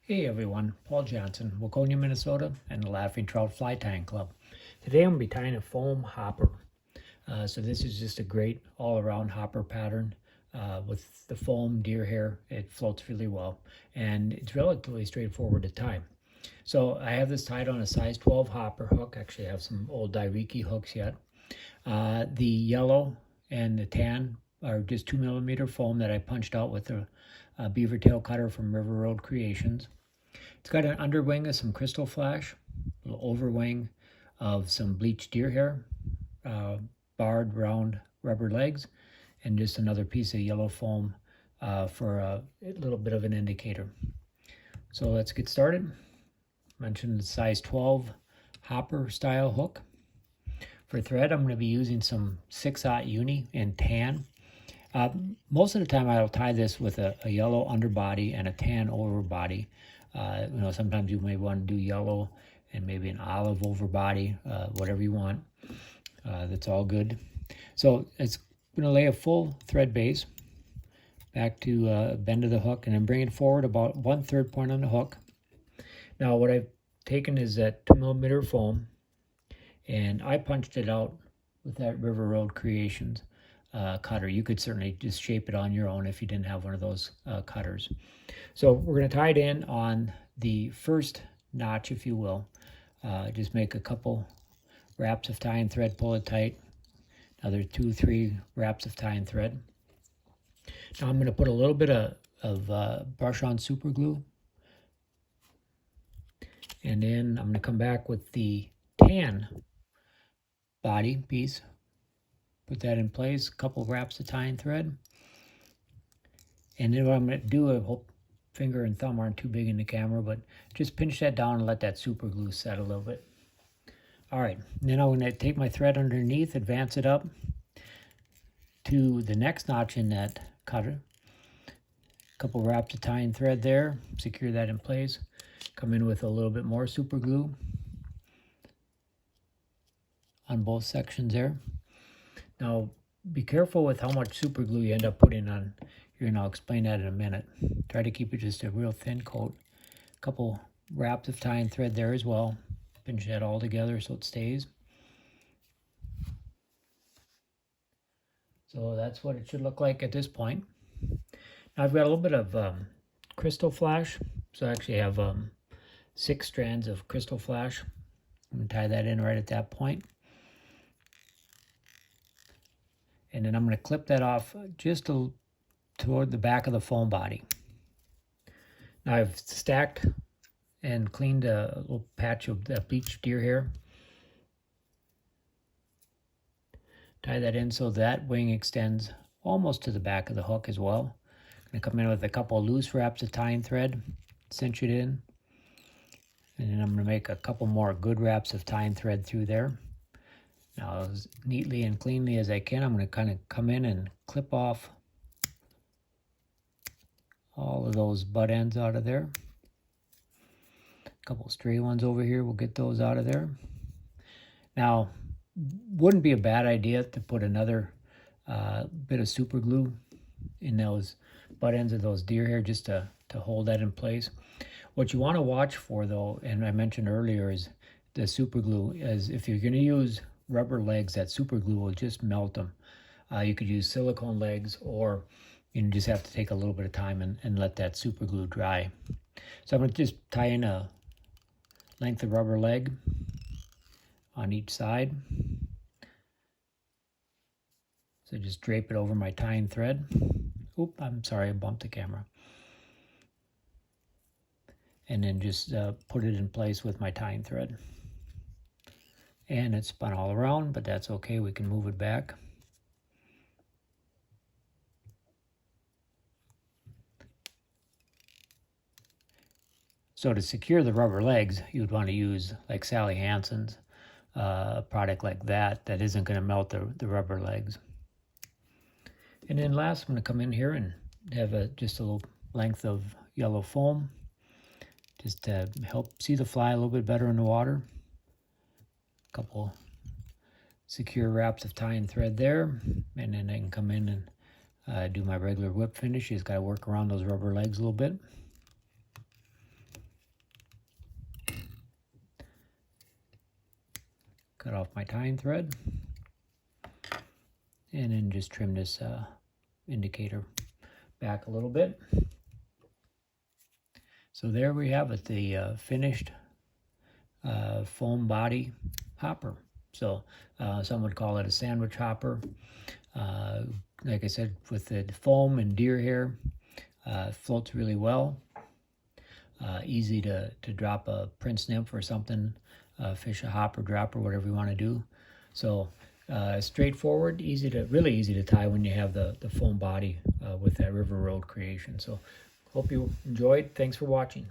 Hey everyone, Paul Johnson, Waconia, Minnesota, and the Laughing Trout Fly Tying Club. Today I'm going to be tying a foam hopper. So this is just a great all-around hopper pattern with the foam deer hair. It floats really well, and it's relatively straightforward to tie. So I have this tied on a size 12 hopper hook. Actually, I have some old Dairiki hooks yet. The yellow and the tan are just 2mm foam that I punched out with a beaver tail cutter from River Road Creations. It's got an underwing of some crystal flash, a little overwing of some bleached deer hair, barred round rubber legs, and just another piece of yellow foam for a little bit of an indicator. So let's get started. Mentioned the size 12 hopper style hook. For thread, I'm going to be using some 6/0 uni in tan. Most of the time I'll tie this with a yellow underbody and a tan overbody. Sometimes you may want to do yellow and maybe an olive overbody, whatever you want. That's all good. So it's going to lay a full thread base back to bend of the hook and then bring it forward about 1/3 point on the hook. Now what I've taken is that 2mm foam and I punched it out with that River Road Creations cutter. You could certainly just shape it on your own if you didn't have one of those cutters. So we're going to tie it in on the first notch, if you will. Just make a couple wraps of tying thread, pull it tight. Another 2-3 wraps of tying thread. Now I'm going to put a little bit of brush on super glue. And then I'm going to come back with the tan body piece. Put that in place, a couple wraps of tying thread. And then what I'm going to do, I hope finger and thumb aren't too big in the camera, but just pinch that down and let that super glue set a little bit. All right, then I'm going to take my thread underneath, advance it up to the next notch in that cutter. A couple wraps of tying thread there, secure that in place. Come in with a little bit more super glue on both sections there. Now, be careful with how much super glue you end up putting on here, and I'll explain that in a minute. Try to keep it just a real thin coat. A couple wraps of tying thread there as well. Pinch that all together so it stays. So that's what it should look like at this point. Now I've got a little bit of crystal flash. So I actually have 6 strands of crystal flash. I'm going to tie that in right at that point. And then I'm going to clip that off just toward the back of the foam body. Now I've stacked and cleaned a little patch of that bleached deer hair. Tie that in so that wing extends almost to the back of the hook as well. I'm going to come in with a couple of loose wraps of tying thread, cinch it in. And then I'm going to make a couple more good wraps of tying thread through there. Now, as neatly and cleanly as I can, I'm going to kind of come in and clip off all of those butt ends out of there. A couple stray ones over here, we'll get those out of there. Now, wouldn't be a bad idea to put another bit of super glue in those butt ends of those deer hair just to hold that in place. What you want to watch for, though, and I mentioned earlier, is the super glue. Is if you're going to use rubber legs, that super glue will just melt them. You could use silicone legs, or you just have to take a little bit of time and let that super glue dry. So I'm going to just tie in a length of rubber leg on each side. So just drape it over my tying thread. Oop, I'm sorry, I bumped the camera. And then just put it in place with my tying thread. And it's spun all around, but that's okay. We can move it back. So to secure the rubber legs, you would want to use like Sally Hansen's product like that isn't going to melt the rubber legs. And then last, I'm going to come in here and have just a little length of yellow foam just to help see the fly a little bit better in the water. A couple secure wraps of tying thread there, and then I can come in and do my regular whip finish. You just got to work around those rubber legs a little bit. cut off my tying thread, and then just trim this indicator back a little bit. So there we have it, the finished foam body hopper. So some would call it a sandwich hopper. Like I said, with the foam and deer hair, floats really well. Easy to drop a Prince nymph or something, fish a hopper, dropper, whatever you want to do. So straightforward, really easy to tie when you have the foam body with that River Road creation. So hope you enjoyed. Thanks for watching.